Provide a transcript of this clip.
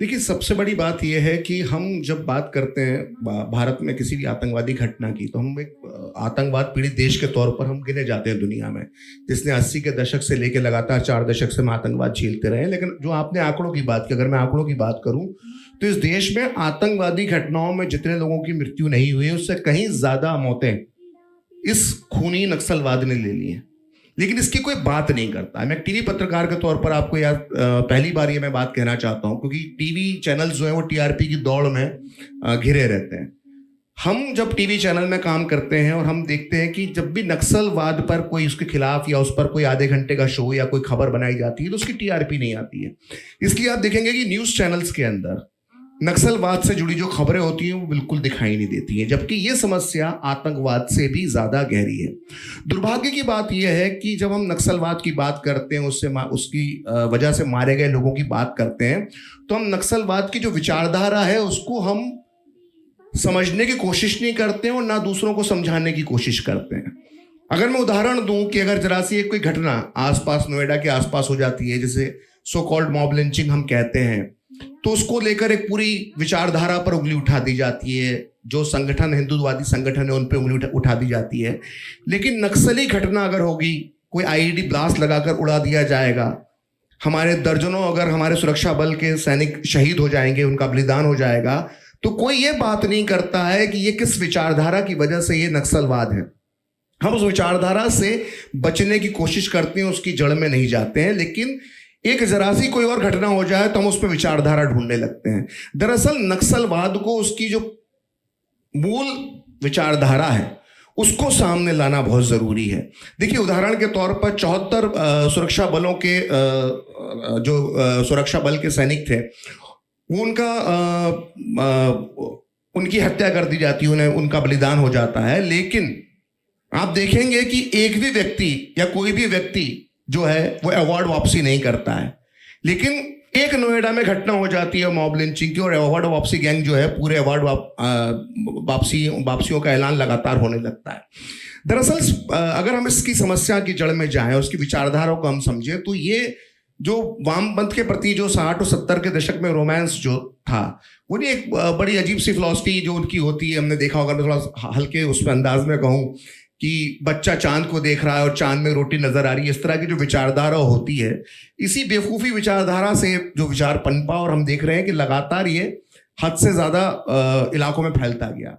देखिए, सबसे बड़ी बात यह है कि हम जब बात करते हैं भारत में किसी भी आतंकवादी घटना की, तो हम एक आतंकवाद पीड़ित देश के तौर पर हम गिने जाते हैं दुनिया में, जिसने 80 के दशक से लेकर लगातार 4 दशक से हम आतंकवाद झेलते रहे। लेकिन जो आपने आंकड़ों की बात की, अगर मैं आंकड़ों की बात करूं तो इस देश में आतंकवादी घटनाओं में जितने लोगों की मृत्यु नहीं हुई है, उससे कहीं ज्यादा मौतें इस खूनी नक्सलवाद ने ले ली हैं। लेकिन इसकी कोई बात नहीं करता है। मैं टीवी पत्रकार के तौर पर आपको यार पहली बार ये मैं बात कहना चाहता हूं, क्योंकि टीवी चैनल जो है वो टीआरपी की दौड़ में घिरे रहते हैं। हम जब टीवी चैनल में काम करते हैं और हम देखते हैं कि जब भी नक्सलवाद पर कोई उसके खिलाफ या उस पर कोई आधे घंटे का शो या कोई खबर बनाई जाती है तो उसकी टीआरपी नहीं आती है। इसलिए आप देखेंगे कि न्यूज चैनल्स के अंदर नक्सलवाद से जुड़ी जो खबरें होती हैं वो बिल्कुल दिखाई नहीं देती हैं, जबकि ये समस्या आतंकवाद से भी ज्यादा गहरी है। दुर्भाग्य की बात यह है कि जब हम नक्सलवाद की बात करते हैं, उसकी वजह से मारे गए लोगों की बात करते हैं, तो हम नक्सलवाद की जो विचारधारा है उसको हम समझने की कोशिश नहीं करते हैं और ना दूसरों को समझाने की कोशिश करते हैं। अगर मैं उदाहरण दूं कि अगर जरा सी एक कोई घटना आसपास, नोएडा के आसपास हो जाती है, जैसे सो कॉल्ड मॉब लिंचिंग हम कहते हैं, तो उसको लेकर एक पूरी विचारधारा पर उंगली उठा दी जाती है। जो संगठन, हिंदुत्ववादी संगठन है, उन पर उंगली उठा दी जाती है। लेकिन नक्सली घटना अगर होगी, कोई आईईडी ब्लास्ट लगाकर उड़ा दिया जाएगा, हमारे दर्जनों अगर हमारे सुरक्षा बल के सैनिक शहीद हो जाएंगे, उनका बलिदान हो जाएगा, तो कोई ये बात नहीं करता है कि ये किस विचारधारा की वजह से ये नक्सलवाद है। हम उस विचारधारा से बचने की कोशिश करते हैं, उसकी जड़ में नहीं जाते हैं। लेकिन एक जरा सी कोई और घटना हो जाए तो हम उस पर विचारधारा ढूंढने लगते हैं। दरअसल नक्सलवाद को उसकी जो मूल विचारधारा है उसको सामने लाना बहुत जरूरी है। देखिए, उदाहरण के तौर पर 74 सुरक्षा बलों के जो सुरक्षा बल के सैनिक थे, वो उनकी हत्या कर दी जाती है, उनका बलिदान हो जाता है। लेकिन आप देखेंगे कि एक भी व्यक्ति या कोई भी व्यक्ति जो है वो अवार्ड वापसी नहीं करता है। लेकिन एक नोएडा में घटना हो जाती है मॉब लिंचिंग की, और अवार्ड वापसी गैंग जो है पूरे अवार्ड वापसियों का ऐलान लगातार होने लगता है। दरअसल अगर हम इसकी समस्या की जड़ में जाएं, उसकी विचारधारा को हम समझें, तो ये जो वामपंथ के प्रति जो 60 और 70 के दशक में रोमांस जो था, वो नहीं एक बड़ी अजीब सी फिलॉसफी जो उनकी होती है, हमने देखा होगा। मैं थोड़ा हल्के उसमें अंदाज में कहूँ कि बच्चा चांद को देख रहा है और चांद में रोटी नजर आ रही है, इस तरह की जो विचारधारा होती है, इसी बेवकूफ़ी विचारधारा से जो विचार पनपा, और हम देख रहे हैं कि लगातार ये हद से ज़्यादा इलाकों में फैलता गया।